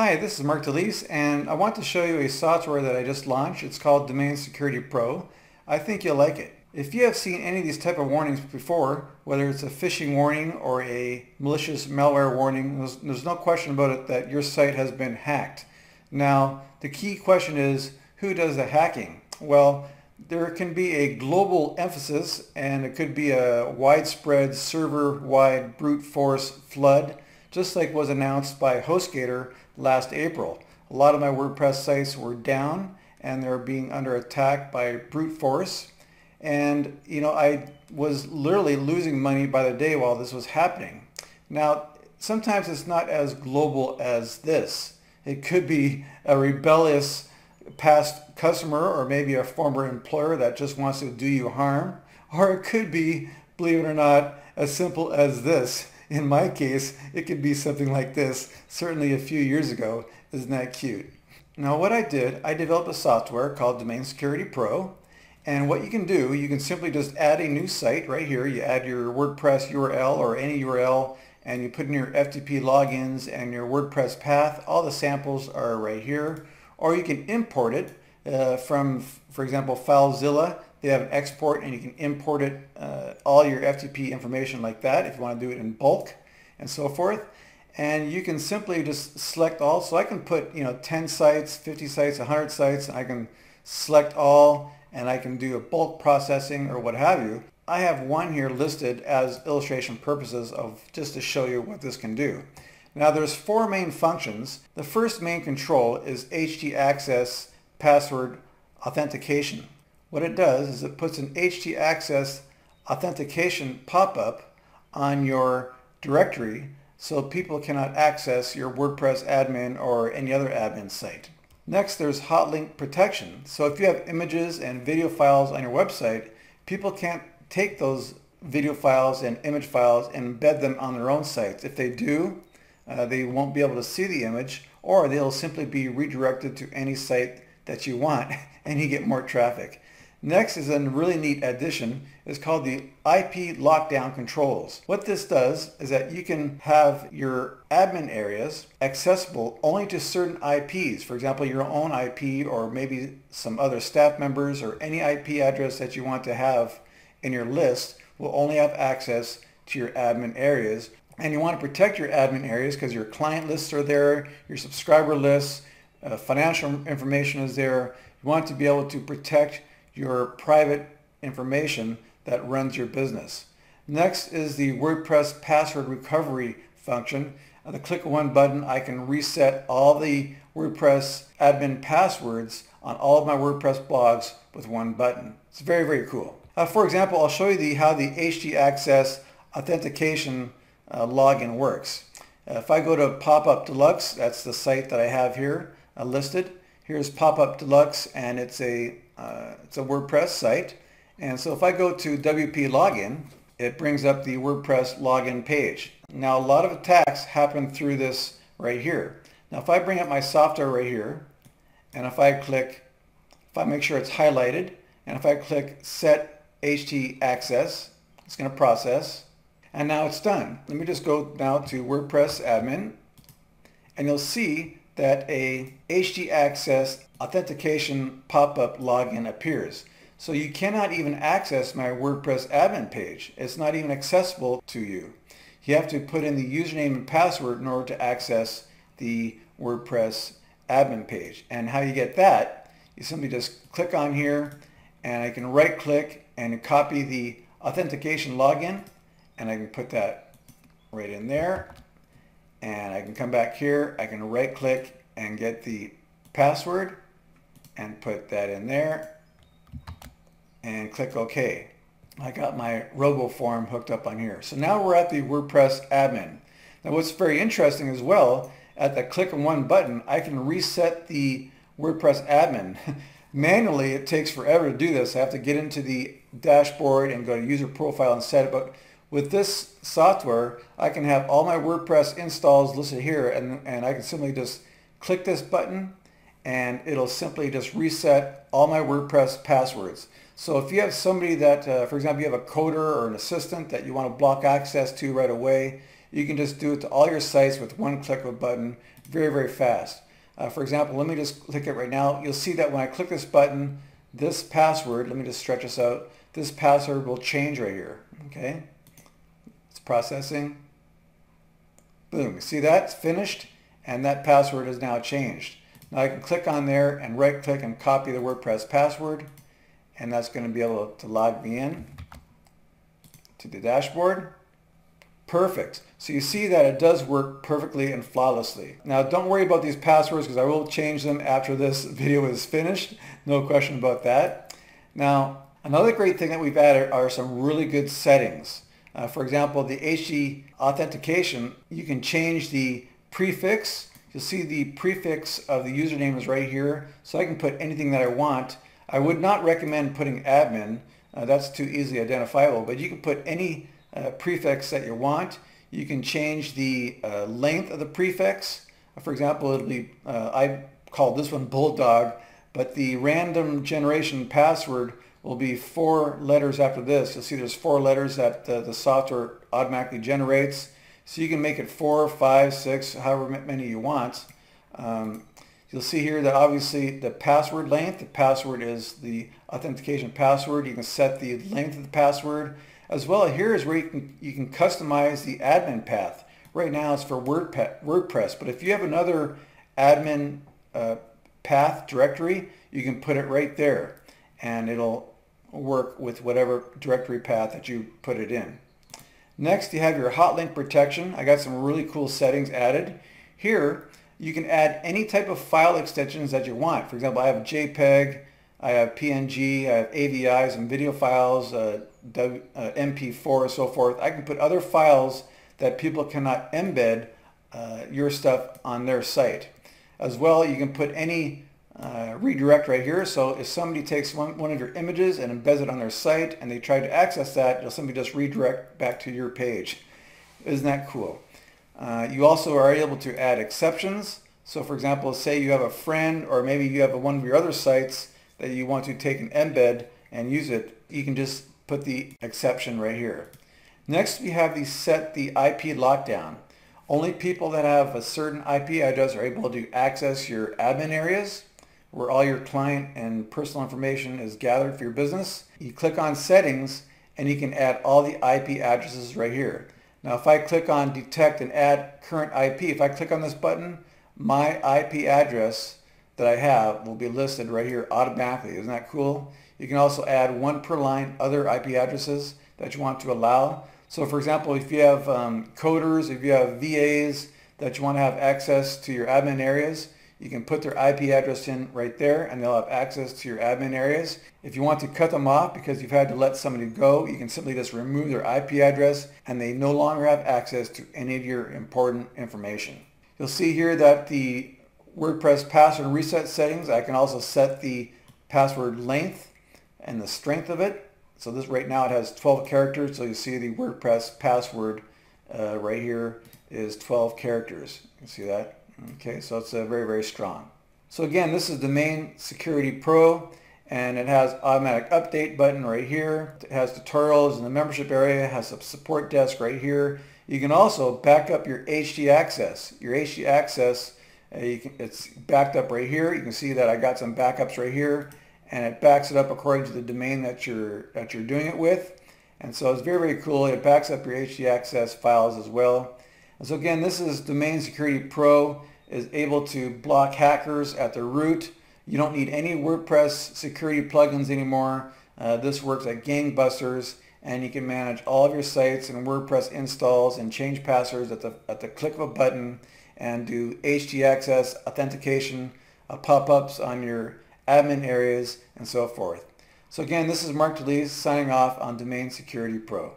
Hi, this is Mark DeLeese, and I want to show you a software that I just launched. It's called Domain Security Pro. I think you'll like it. If you have seen any of these type of warnings before, whether it's a phishing warning or a malicious malware warning, there's no question about it that your site has been hacked. Now, the key question is, who does the hacking? Well, there can be a global emphasis, and it could be a widespread server-wide brute force flood, just like was announced by HostGator last April. A lot of my WordPress sites were down and they're being under attack by brute force. And I was literally losing money by the day while this was happening. Now, sometimes it's not as global as this. It could be a rebellious past customer or maybe a former employer that just wants to do you harm. Or it could be, believe it or not, as simple as this. In my case, it could be something like this, certainly a few years ago. Isn't that cute? Now what I did, I developed a software called Domain Security Pro, and what you can do, you can simply just add a new site right here. You add your WordPress URL or any URL, and you put in your FTP logins and your WordPress path. All the samples are right here. Or you can import it from, for example, FileZilla. They have an export and you can import it, all your FTP information like that if you want to do it in bulk and so forth. And you can simply just select all. So I can put 10 sites, 50 sites, 100 sites, and I can select all and I can do a bulk processing or what have you. I have one here listed as illustration purposes of just to show you what this can do. Now there's four main functions. The first main control is htaccess password authentication. What it does is it puts an htaccess authentication pop-up on your directory so people cannot access your WordPress admin or any other admin site. Next, there's hot link protection. So if you have images and video files on your website, people can't take those video files and image files and embed them on their own sites. If they do, they won't be able to see the image, or they'll simply be redirected to any site that you want and you get more traffic. Next is a really neat addition. It's called the IP lockdown controls. What this does is that you can have your admin areas accessible only to certain IPs. For example, your own IP or maybe some other staff members or any IP address that you want to have in your list will only have access to your admin areas. And you want to protect your admin areas because your client lists are there, your subscriber lists, financial information is there. You want to be able to protect your private information that runs your business. Next is the WordPress password recovery function. At the click of one button, I can reset all the WordPress admin passwords on all of my WordPress blogs with one button. It's very, very cool. For example, I'll show you how the htaccess authentication login works. If I go to Pop-Up Deluxe, that's the site that I have here listed. Here's Pop-Up Deluxe, and it's a WordPress site. And so if I go to WP Login, it brings up the WordPress login page. Now a lot of attacks happen through this right here. Now if I bring up my software right here, and if I make sure it's highlighted, and if I click Set htaccess, it's going to process. And now it's done. Let me just go now to WordPress admin, and you'll see that a htaccess authentication pop-up login appears. So you cannot even access my WordPress admin page. It's not even accessible to you. You have to put in the username and password in order to access the WordPress admin page. And how you get that, you simply just click on here, and I can right click and copy the authentication login, and I can put that right in there. And I can come back here, I can right click and get the password and put that in there and click OK. I got my robo form hooked up on here. So now we're at the WordPress admin. Now what's very interesting as well, at the click of one button, I can reset the WordPress admin. Manually, it takes forever to do this. I have to get into the dashboard and go to user profile and set it. But with this software, I can have all my WordPress installs listed here, and I can simply just click this button and it'll simply just reset all my WordPress passwords. So if you have somebody that, for example, you have a coder or an assistant that you want to block access to right away, You can just do it to all your sites with one click of a button, very, very fast. For example, let me just click it right now. You'll see that when I click this button, this password, let me just stretch this out, this password will change right here, okay? It's processing. Boom, you see that? It's finished, and that password is now changed. Now I can click on there and right click and copy the WordPress password, and that's going to be able to log me in to the dashboard. Perfect. So you see that it does work perfectly and flawlessly. Now don't worry about these passwords because I will change them after this video is finished. No question about that. Now another great thing that we've added are some really good settings. For example, the HT Authentication, you can change the prefix. You'll see the prefix of the username is right here, so I can put anything that I want. I would not recommend putting admin. That's too easily identifiable, but you can put any prefix that you want. You can change the length of the prefix. For example, it'll be, I call this one Bulldog, but the random generation password will be 4 letters after this. You'll see there's 4 letters that the software automatically generates. So you can make it 4, 5, 6, however many you want. You'll see here that obviously the password length, the password is the authentication password. You can set the length of the password. As well, here is where you can customize the admin path. Right now it's for WordPress, but if you have another admin path directory, you can put it right there and it'll work with whatever directory path that you put it in. Next, you have your hot link protection. I got some really cool settings added. Here, you can add any type of file extensions that you want. For example, I have JPEG, I have PNG, I have AVI, some video files, MP4, and so forth. I can put other files that people cannot embed your stuff on their site. As well, you can put any redirect right here. So if somebody takes one of your images and embeds it on their site and they try to access that, you'll simply just redirect back to your page. Isn't that cool? You also are able to add exceptions. So for example, say you have a friend or maybe you have one of your other sites that you want to take an embed and use it, you can just put the exception right here. Next, we have set the IP lockdown. Only people that have a certain IP address are able to access your admin areas where all your client and personal information is gathered for your business. You click on settings and you can add all the IP addresses right here. Now if I click on detect and add current IP, if I click on this button, my IP address that I have will be listed right here automatically. Isn't that cool? You can also add 1 per line other IP addresses that you want to allow. So for example, if you have coders, if you have VAs that you want to have access to your admin areas, you can put their IP address in right there and they'll have access to your admin areas. If you want to cut them off because you've had to let somebody go, you can simply just remove their IP address and they no longer have access to any of your important information. You'll see here that the WordPress password reset settings, I can also set the password length and the strength of it. So this right now it has 12 characters. So you see the WordPress password right here is 12 characters. You can see that. Okay, so it's very, very strong. So again, this is Domain Security Pro, and it has automatic update button right here. It has tutorials in the membership area. It has a support desk right here. You can also back up your HT access. Your HT access, it's backed up right here. You can see that I got some backups right here, and it backs it up according to the domain that you're doing it with. And so it's very, very cool. It backs up your HT access files as well. And so again, this is Domain Security Pro, is able to block hackers at the root. You don't need any WordPress security plugins anymore. This works like gangbusters, and you can manage all of your sites and WordPress installs and change passwords at the click of a button and do HT access, authentication, pop-ups on your admin areas, and so forth. So again, this is Mark DeLees signing off on Domain Security Pro.